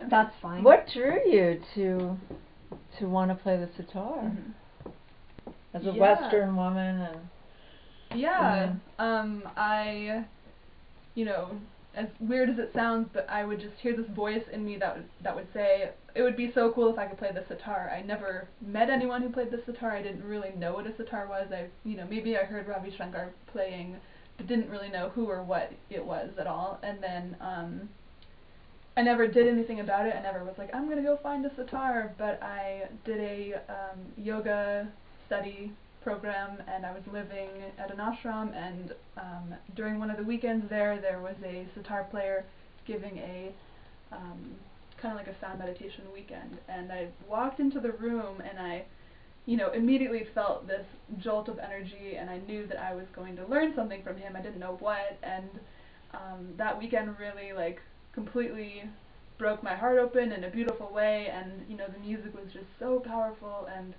That's fine. What drew you to want to play the sitar? As a Western woman and... I, as weird as it sounds, but I would just hear this voice in me that would say, it would be so cool if I could play the sitar. I never met anyone who played the sitar. I didn't really know what a sitar was. Maybe I heard Ravi Shankar playing, but didn't really know who or what it was at all. And then I never did anything about it. I never was like, I'm going to go find a sitar, but I did a yoga study program, and I was living at an ashram, and during one of the weekends there was a sitar player giving a kind of like a sound meditation weekend, and I walked into the room and I immediately felt this jolt of energy, and I knew that I was going to learn something from him. I didn't know what, and that weekend really completely broke my heart open in a beautiful way, and the music was just so powerful and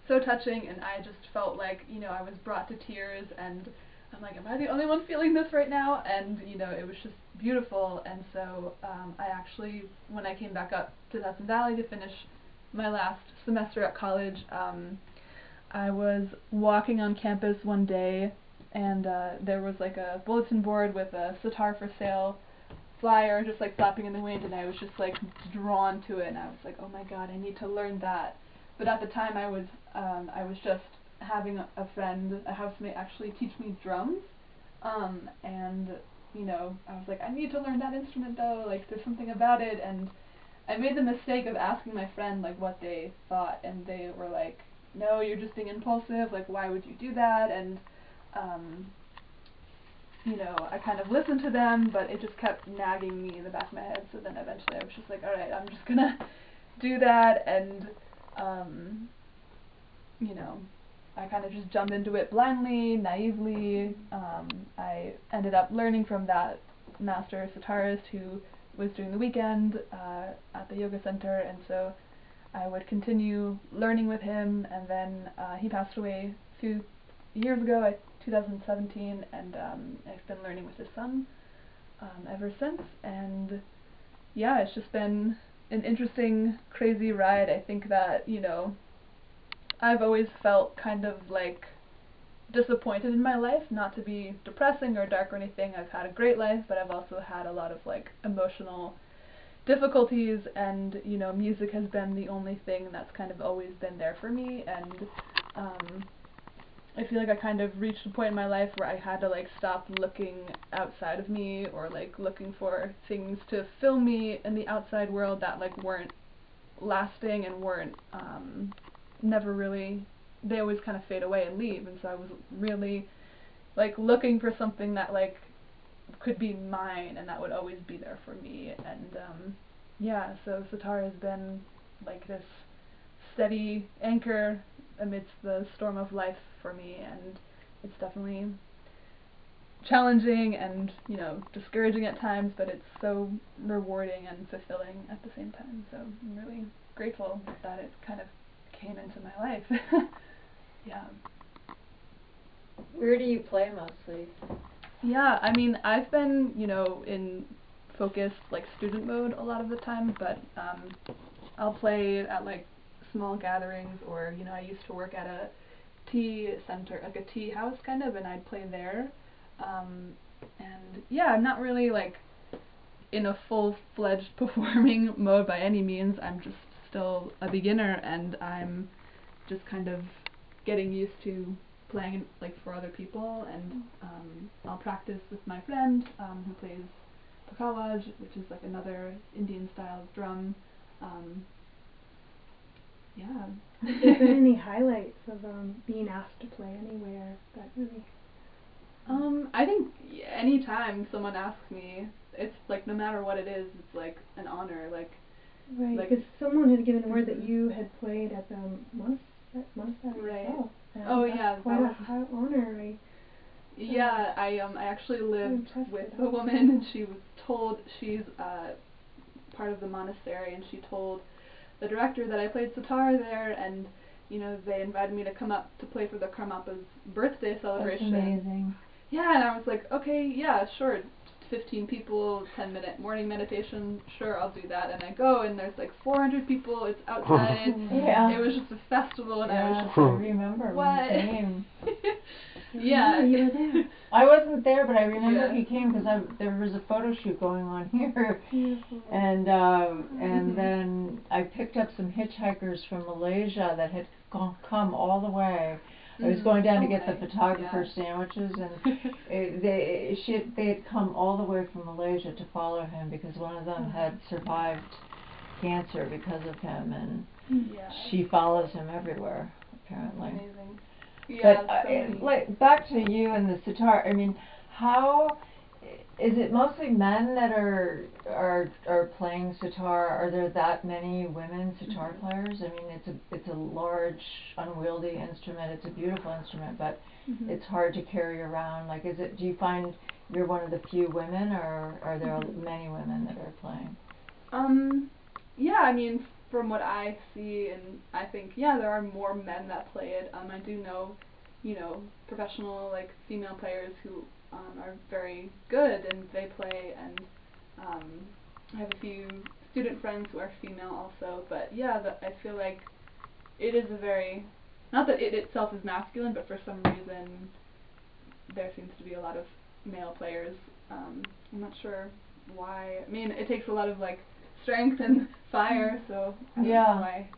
so touching, and I just felt like I was brought to tears, and I'm like, am I the only one feeling this right now? And it was just beautiful. And so I actually, when I came back up to Heyvazealia Valley to finish my last semester at college, I was walking on campus one day, and there was like a bulletin board with a sitar for sale flyer just like flapping in the wind, and I was just like drawn to it, and I was like, oh my god, I need to learn that. But at the time I was just having a friend, a housemate, actually teach me drums, and I was like, I need to learn that instrument though, like there's something about it. And I made the mistake of asking my friend like what they thought, and they were like, no, you're just being impulsive, like why would you do that? And I kind of listened to them, but it just kept nagging me in the back of my head. So then eventually I was just like, alright, I'm just gonna do that. And I kind of just jumped into it blindly, naively. I ended up learning from that master sitarist who was doing the weekend at the yoga center, and so I would continue learning with him, and then he passed away a few years ago, 2017, and I've been learning with his son ever since. And yeah, it's just been an interesting, crazy ride. I think that, I've always felt kind of like disappointed in my life, not to be depressing or dark or anything. I've had a great life, but I've also had a lot of like emotional difficulties, and music has been the only thing that's kind of always been there for me. And I feel like I kind of reached a point in my life where I had to like stop looking outside of me, or like looking for things to fill me in the outside world that like weren't lasting and weren't never really, they always kind of fade away and leave. And so I was really like looking for something that like could be mine and that would always be there for me. And yeah, so sitar has been like this steady anchor amidst the storm of life for me, and it's definitely challenging and discouraging at times, but it's so rewarding and fulfilling at the same time. So I'm really grateful that it kind of came into my life. Yeah. Where do you play mostly? Yeah, I mean, I've been, in focused like student mode a lot of the time, but I'll play at like small gatherings, or I used to work at a tea center, like a tea house kind of, and I'd play there. And yeah, I'm not really like in a full-fledged performing mode by any means. I'm just still a beginner, and I'm just kind of getting used to playing like for other people. And I'll practice with my friend who plays pakawaj, which is like another Indian style drum. Yeah. Have there been any highlights of being asked to play anywhere that really? I think anytime someone asks me, it's like no matter what it is, it's like an honor. Like, right, because someone had given word that you had played at the monastery right. as well. Oh yeah, quite a high honor. Right? Yeah, I actually lived with a woman, and she was told, she's part of the monastery, and she told the director that I played sitar there, and they invited me to come up to play for the Karmapa's birthday celebration. That's amazing. Yeah, and I was like, okay, yeah, sure, 15 people, 10-minute morning meditation. Sure, I'll do that. And I go, and there's like 400 people. It's outside. Yeah. It was just a festival, and I was just I like, remember what? when he came. Yeah. You were there. I wasn't there, but I remember Yeah. he came because there was a photo shoot going on here, Beautiful. and then I picked up some hitchhikers from Malaysia that had come all the way. I was going down to get the photographer sandwiches, and they had come all the way from Malaysia to follow him because one of them had survived cancer because of him, and she follows him everywhere apparently. Amazing. Yeah, But back to you and the sitar. I mean, how is it mostly men that are playing sitar? Are there that many women sitar players? I mean, it's a large, unwieldy instrument. It's a beautiful instrument, but it's hard to carry around. Like, do you find you're one of the few women, or are there many women that are playing? Yeah, I mean, from what I see, and I think, there are more men that play it. I do know, professional, like, female players who are very good, and they play, and I have a few student friends who are female also, but I feel like it is a very, not that it itself is masculine, but for some reason there seems to be a lot of male players. I'm not sure why. I mean, it takes a lot of, like, strength and fire, so I don't know why.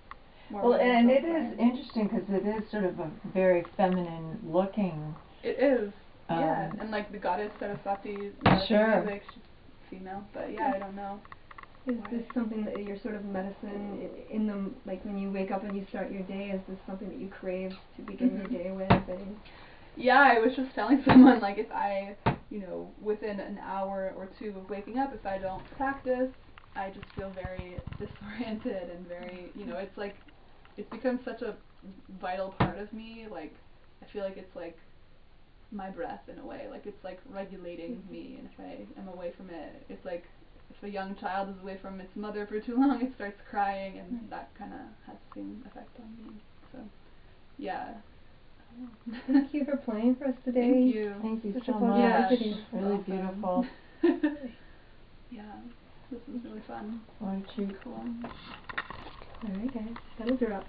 Well, and it is interesting because it is sort of a very feminine looking. It is, and like the goddess Saraswati, music, she's female, but I don't know. Is this something that your sort of medicine in the, like, when you wake up and you start your day, is this something that you crave to begin your day with? Yeah, I was just telling someone, like, if I, within an hour or two of waking up, if I don't practice, I just feel very disoriented and very, it's like, it's become such a vital part of me. Like, I feel like it's like my breath in a way. Like, it's like regulating me, and if I am away from it, it's like if a young child is away from its mother for too long, it starts crying, and that kind of has the same effect on me. So, Thank you for playing for us today. Thank you. Thank you Such so a much. pleasure. It's really awesome. beautiful. This was really fun. Aren't you? Cool. All right, guys. That is a wrap.